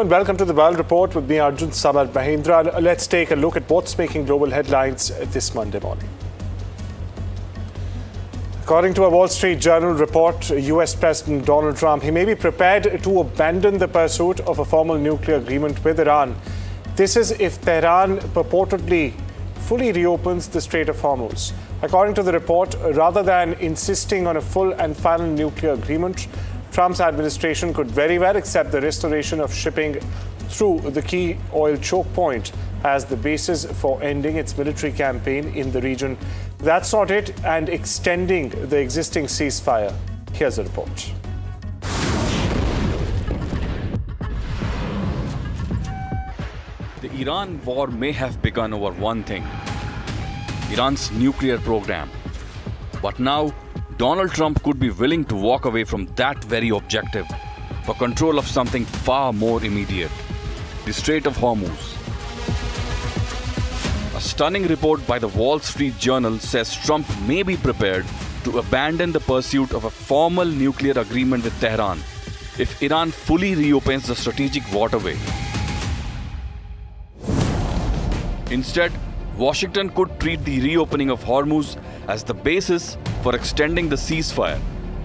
and welcome to the World Report with me, Arjun, Samar, Mahendran. Let's take a look at what's making global headlines this Monday morning. According to a Wall Street Journal report, US President Donald Trump, he may be prepared to abandon the pursuit of a formal nuclear agreement with Iran. This is if Tehran purportedly fully reopens the Strait of Hormuz. According to the report, rather than insisting on a full and final nuclear agreement, Trump's administration could very well accept the restoration of shipping through the key oil choke point as the basis for ending its military campaign in the region. That's not it, and extending the existing ceasefire. Here's a report. The Iran war may have begun over one thing: Iran's nuclear program. But now, Donald Trump could be willing to walk away from that very objective for control of something far more immediate: the Strait of Hormuz. A stunning report by the Wall Street Journal says Trump may be prepared to abandon the pursuit of a formal nuclear agreement with Tehran if Iran fully reopens the strategic waterway. Instead, Washington could treat the reopening of Hormuz as the basis for extending the ceasefire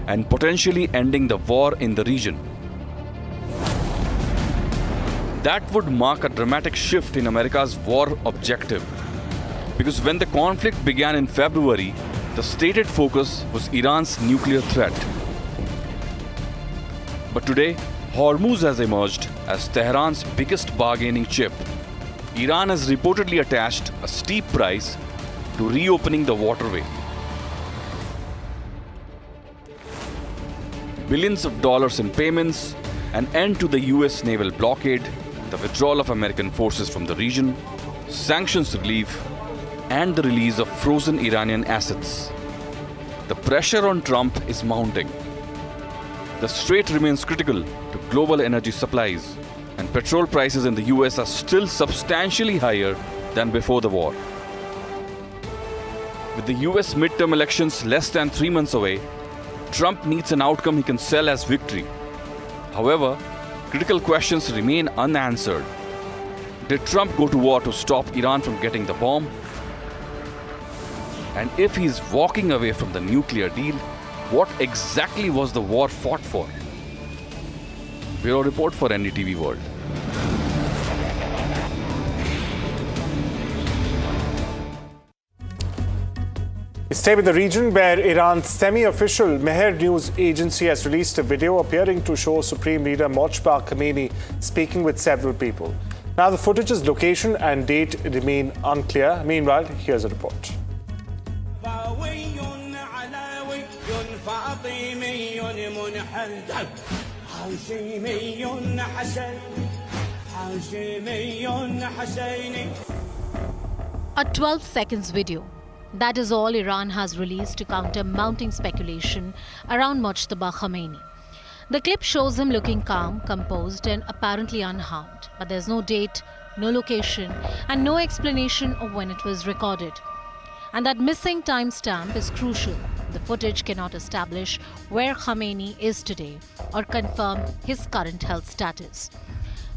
and potentially ending the war in the region. That would mark a dramatic shift in America's war objective, because when the conflict began in February, the stated focus was Iran's nuclear threat. But today, Hormuz has emerged as Tehran's biggest bargaining chip. Iran has reportedly attached a steep price to reopening the waterway. Billions of dollars in payments, an end to the US naval blockade, the withdrawal of American forces from the region, sanctions relief, and the release of frozen Iranian assets. The pressure on Trump is mounting. The strait remains critical to global energy supplies, and petrol prices in the US are still substantially higher than before the war. With the US midterm elections less than 3 months away, Trump needs an outcome he can sell as victory. However, critical questions remain unanswered. Did Trump go to war to stop Iran from getting the bomb? And if he is walking away from the nuclear deal, what exactly was the war fought for? Bureau Report for NDTV World. Stay with the region, where Iran's semi-official Mehr news agency has released a video appearing to show Supreme Leader Mojtaba Khomeini speaking with several people. Now, the footage's location and date remain unclear. Meanwhile, here's a report. A 12 seconds video. That is all Iran has released to counter mounting speculation around Mojtaba Khomeini. The clip shows him looking calm, composed, and apparently unharmed. But there's no date, no location, and no explanation of when it was recorded. And that missing timestamp is crucial. The footage cannot establish where Khomeini is today or confirm his current health status.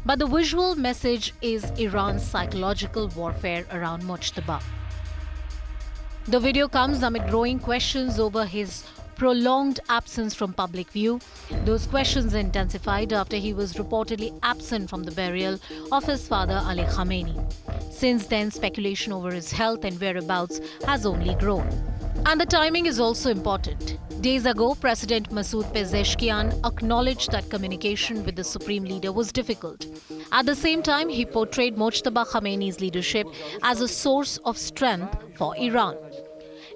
But the visual message is Iran's psychological warfare around Mojtaba. The video comes amid growing questions over his prolonged absence from public view. Those questions intensified after he was reportedly absent from the burial of his father Ali Khamenei. Since then, speculation over his health and whereabouts has only grown. And the timing is also important. Days ago, President Masoud Pezeshkian acknowledged that communication with the Supreme Leader was difficult. At the same time, he portrayed Mojtaba Khomeini's leadership as a source of strength for Iran.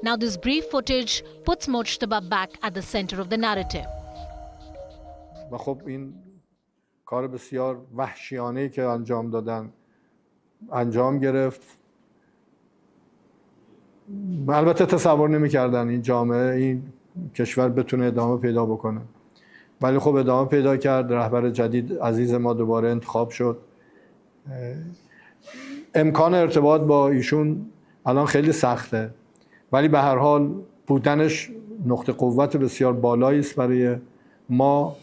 Now, this brief footage puts Mojtaba back at the center of the narrative. و خب این کار بسیار وحشیانه‌ای که انجام دادن انجام گرفت. البته تصور نمی‌کردن این جامعه این کشور بتونه ادامه پیدا بکنه. ولی خب ادامه پیدا کرد. رهبر جدید عزیز ما دوباره انتخاب شد. امکان ارتباط با ایشون الان خیلی سخته. ولی به هر حال بودنش نقطه قوت بسیار بالایی است برای ما.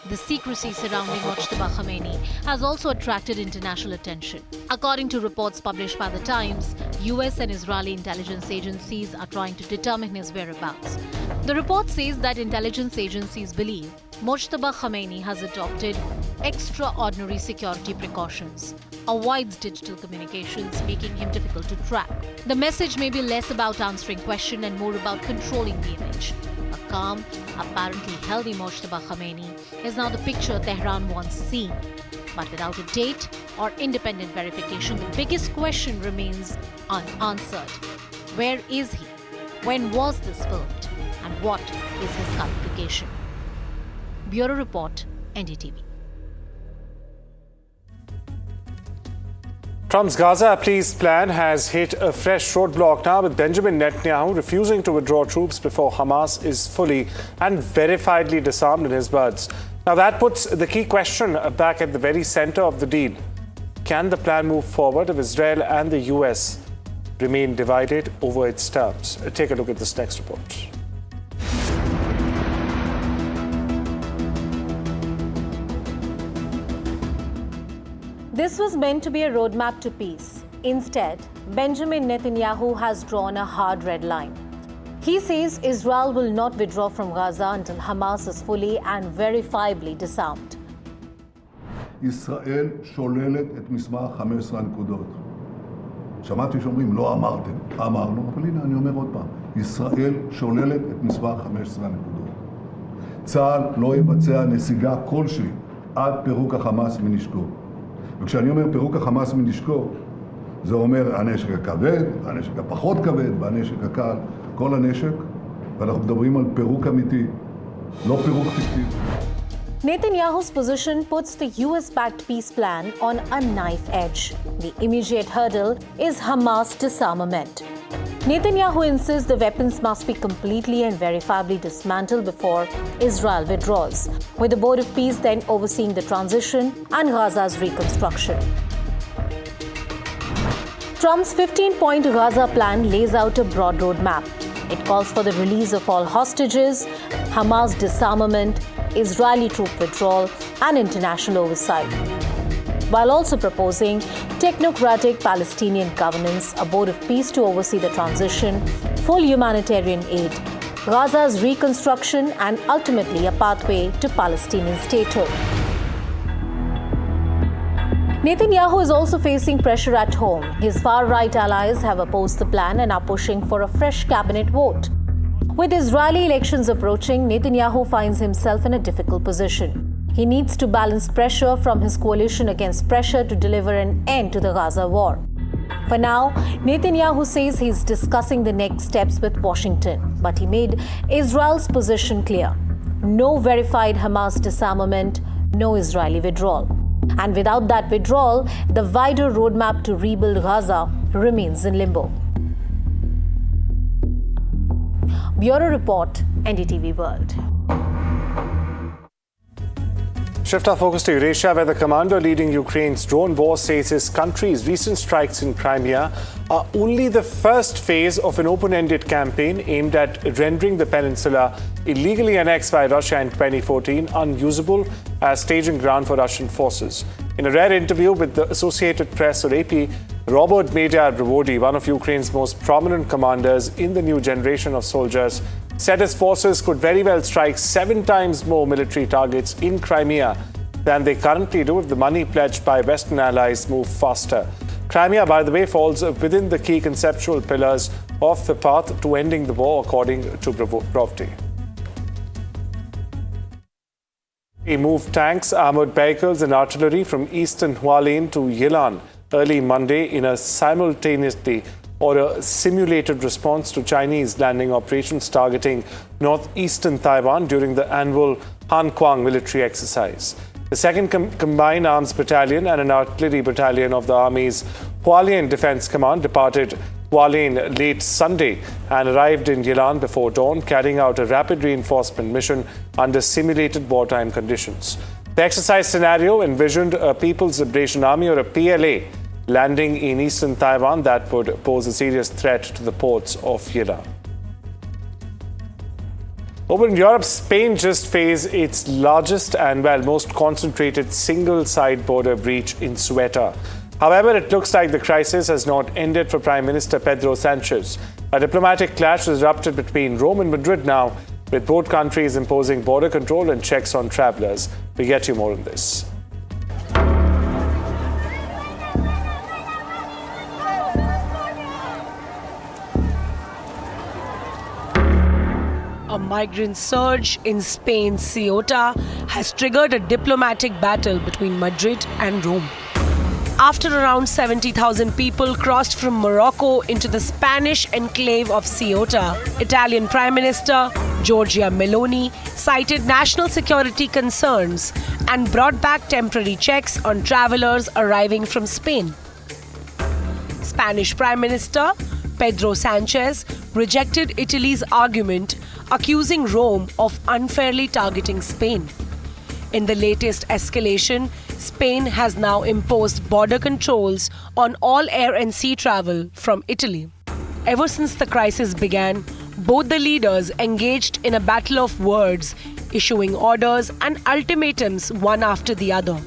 The secrecy surrounding Mojtaba Khamenei has also attracted international attention. According to reports published by The Times, US and Israeli intelligence agencies are trying to determine his whereabouts. The report says that intelligence agencies believe Mojtaba Khamenei has adopted extraordinary security precautions, avoids digital communications, making him difficult to track. The message may be less about answering questions and more about controlling the image. A calm, apparently healthy Mojtaba Khamenei is now the picture Tehran once seen. But without a date or independent verification, the biggest question remains unanswered. Where is he? When was this filmed? And what is his current location? Bureau Report, NDTV. Trump's Gaza peace plan has hit a fresh roadblock now, with Benjamin Netanyahu refusing to withdraw troops before Hamas is fully and verifiedly disarmed in his words. Now that puts the key question back at the very center of the deal. Can the plan move forward if Israel and the US remain divided over its terms? Take a look at this next report. This was meant to be a roadmap to peace. Instead, Benjamin Netanyahu has drawn a hard red line. He says Israel will not withdraw from Gaza until Hamas is fully and verifiably disarmed. ישראל שוללת את מסמך 15 הנקודות. שמעתי שאומרים, לא אמרתם. אמרנו, אבל הנה אני אומר עוד פעם. ישראל שוללת את מסמך 15 הנקודות. צה"ל לא יבצע נסיגה כלשהי עד פירוק החמאס מנשקו. וכשאני אומר פירוק החמאס מנשקו, זה אומר הנשק הכבד, הנשק הפחות כבד, והנשק הקל, כל הנשק, ואנחנו מדברים על פירוק אמיתי, לא פירוק פיקטיבי. Netanyahu's position puts the US-backed peace plan on a knife edge. The immediate hurdle is Hamas disarmament. Netanyahu insists the weapons must be completely and verifiably dismantled before Israel withdraws, with the Board of Peace then overseeing the transition and Gaza's reconstruction. Trump's 15-point Gaza plan lays out a broad roadmap. It calls for the release of all hostages, Hamas disarmament, Israeli troop withdrawal, and international oversight, while also proposing technocratic Palestinian governance, a board of peace to oversee the transition, full humanitarian aid, Gaza's reconstruction, and ultimately a pathway to Palestinian statehood. Netanyahu is also facing pressure at home. His far-right allies have opposed the plan and are pushing for a fresh cabinet vote. With Israeli elections approaching, Netanyahu finds himself in a difficult position. He needs to balance pressure from his coalition against pressure to deliver an end to the Gaza war. For now, Netanyahu says he's discussing the next steps with Washington, but he made Israel's position clear. No verified Hamas disarmament, no Israeli withdrawal. And without that withdrawal, the wider roadmap to rebuild Gaza remains in limbo. Bureau Report, NDTV World. Shift our focus to Eurasia, where the commander leading Ukraine's drone war says his country's recent strikes in Crimea are only the first phase of an open-ended campaign aimed at rendering the peninsula, illegally annexed by Russia in 2014, unusable as staging ground for Russian forces. In a rare interview with the Associated Press or AP, Robert Medya-Revodi, one of Ukraine's most prominent commanders in the new generation of soldiers, said his forces could very well strike 7 times more military targets in Crimea than they currently do if the money pledged by Western allies move faster. Crimea, by the way, falls within the key conceptual pillars of the path to ending the war, according to Revodi. He moved tanks, armored vehicles and artillery from eastern Hualien to Yilan early Monday in a simultaneously or a simulated response to Chinese landing operations targeting northeastern Taiwan during the annual Hanquang military exercise. The 2nd Combined Arms Battalion and an artillery battalion of the Army's Hualien Defense Command departed Hualien late Sunday and arrived in Yilan before dawn, carrying out a rapid reinforcement mission under simulated wartime conditions. The exercise scenario envisioned a People's Liberation Army or a PLA landing in eastern Taiwan that would pose a serious threat to the ports of Yilan. Over in Europe, Spain just faced its largest and, most concentrated single-side border breach in Ceuta. However, it looks like the crisis has not ended for Prime Minister Pedro Sanchez. A diplomatic clash has erupted between Rome and Madrid now, with both countries imposing border control and checks on travellers. We get you more on this. A migrant surge in Spain's Ceuta has triggered a diplomatic battle between Madrid and Rome. After around 70,000 people crossed from Morocco into the Spanish enclave of Ceuta, Italian Prime Minister Giorgia Meloni cited national security concerns and brought back temporary checks on travellers arriving from Spain. Spanish Prime Minister Pedro Sanchez rejected Italy's argument, accusing Rome of unfairly targeting Spain. In the latest escalation, Spain has now imposed border controls on all air and sea travel from Italy. Ever since the crisis began, both the leaders engaged in a battle of words, issuing orders and ultimatums one after the other.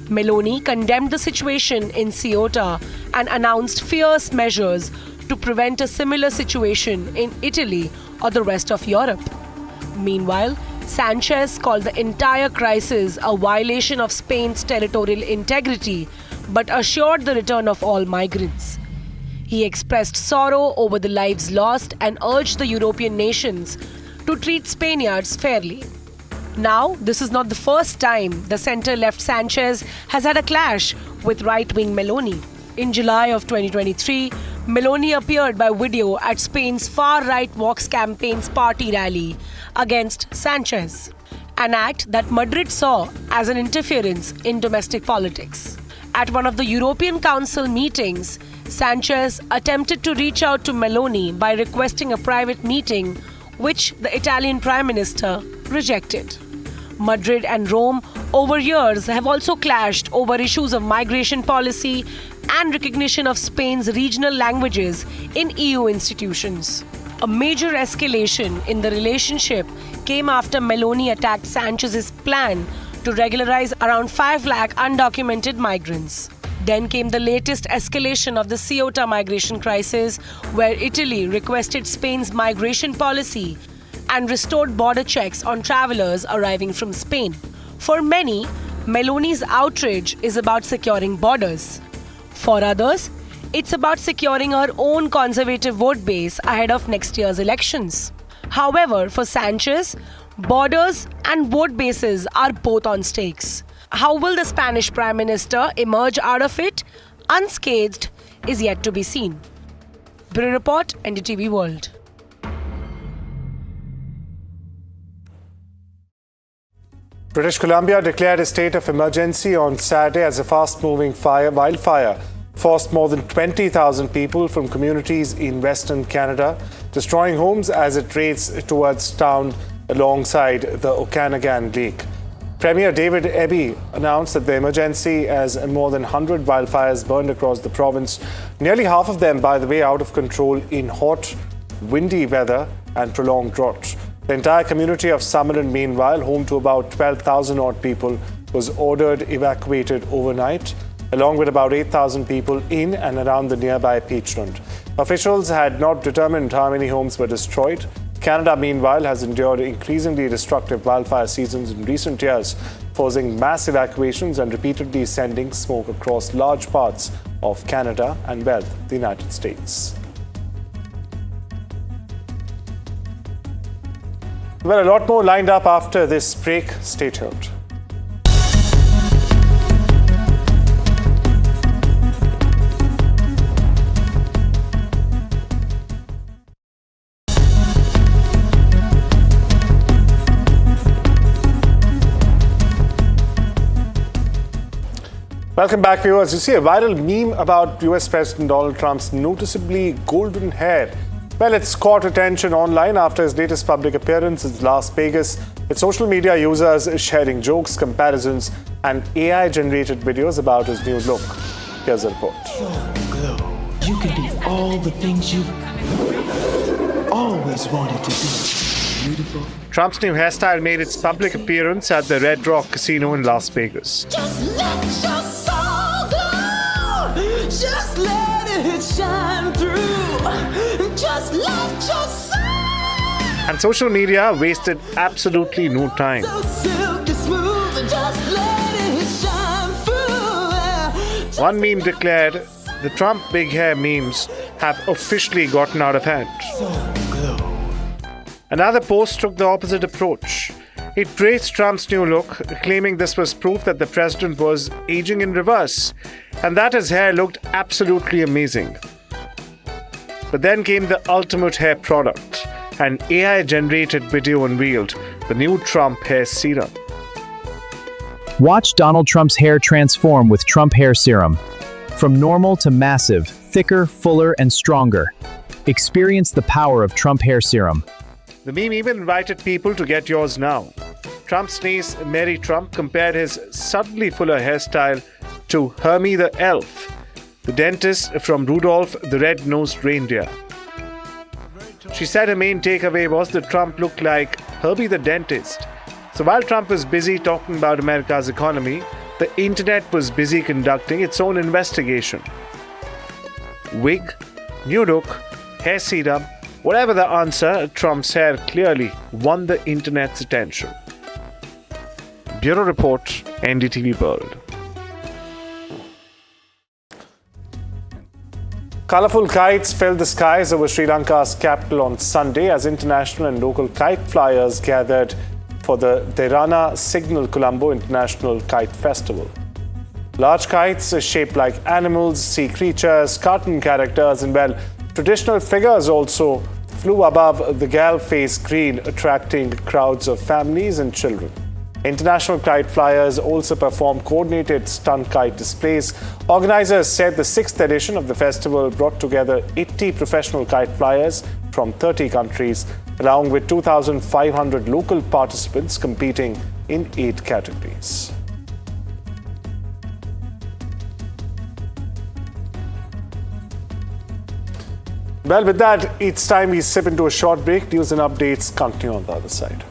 Meloni condemned the situation in Ceuta and announced fierce measures to prevent a similar situation in Italy or the rest of Europe. Meanwhile, Sanchez called the entire crisis a violation of Spain's territorial integrity, but assured the return of all migrants. He expressed sorrow over the lives lost and urged the European nations to treat Spaniards fairly. Now, this is not the first time the centre-left Sanchez has had a clash with right-wing Meloni. In July of 2023, Meloni appeared by video at Spain's far-right Vox campaign's party rally against Sanchez, an act that Madrid saw as an interference in domestic politics. At one of the European Council meetings, Sanchez attempted to reach out to Meloni by requesting a private meeting, which the Italian Prime Minister rejected. Madrid and Rome over years have also clashed over issues of migration policy and recognition of Spain's regional languages in EU institutions. A major escalation in the relationship came after Meloni attacked Sanchez's plan to regularize around 5 lakh undocumented migrants. Then came the latest escalation of the Ceuta migration crisis, where Italy requested Spain's migration policy and restored border checks on travellers arriving from Spain. For many, Meloni's outrage is about securing borders. For others, it's about securing her own conservative vote base ahead of next year's elections. However, for Sanchez, borders and vote bases are both on stakes. How will the Spanish Prime Minister emerge out of it unscathed is yet to be seen. Bureau Report, NDTV World. British Columbia declared a state of emergency on Saturday as a fast-moving wildfire forced more than 20,000 people from communities in Western Canada, destroying homes as it raced towards town alongside the Okanagan Lake. Premier David Eby announced that the emergency as more than 100 wildfires burned across the province, nearly half of them, by the way, out of control in hot, windy weather and prolonged drought. The entire community of Samar, meanwhile, home to about 12,000 odd people, was ordered evacuated overnight, along with about 8,000 people in and around the nearby Peachland. Officials had not determined how many homes were destroyed. Canada, meanwhile, has endured increasingly destructive wildfire seasons in recent years, forcing mass evacuations and repeatedly sending smoke across large parts of Canada and, the United States. Well, a lot more lined up after this break. Stay tuned. Welcome back, viewers. You see a viral meme about US President Donald Trump's noticeably golden hair. Well, it's caught attention online after his latest public appearance in Las Vegas, with social media users sharing jokes, comparisons, and AI-generated videos about his new look. Here's a report. Glow. You can be all the things you've always wanted to be. beautiful. Trump's new hairstyle made its public appearance at the Red Rock Casino in Las Vegas. Just let your soul glow. Just let it shine through. Just let your soul. And social media wasted absolutely no time. So silky smooth. Just let it shine through. One meme declared, the Trump big hair memes have officially gotten out of hand. Another post took the opposite approach. It praised Trump's new look, claiming this was proof that the president was aging in reverse and that his hair looked absolutely amazing. But then came the ultimate hair product. An AI-generated video unveiled the new Trump hair serum. Watch Donald Trump's hair transform with Trump Hair Serum. From normal to massive, thicker, fuller, and stronger. Experience the power of Trump Hair Serum. The meme even invited people to get yours now. Trump's niece, Mary Trump, compared his subtly fuller hairstyle to Hermie the elf, the dentist from Rudolph the Red-Nosed Reindeer. She said her main takeaway was that Trump looked like Herbie the dentist. So while Trump was busy talking about America's economy, the internet was busy conducting its own investigation. Wig, new look, hair serum, whatever the answer, Trump's hair clearly won the internet's attention. Bureau Report, NDTV World. Colourful kites filled the skies over Sri Lanka's capital on Sunday as international and local kite flyers gathered for the Derana Signal Colombo International Kite Festival. Large kites shaped like animals, sea creatures, cartoon characters, and traditional figures also flew above the gal-faced green, attracting crowds of families and children. International kite flyers also performed coordinated stunt kite displays. Organizers said the 6th edition of the festival brought together 80 professional kite flyers from 30 countries, along with 2,500 local participants competing in 8 categories. Well, with that, it's time we sip into a short break. News and updates continue on the other side.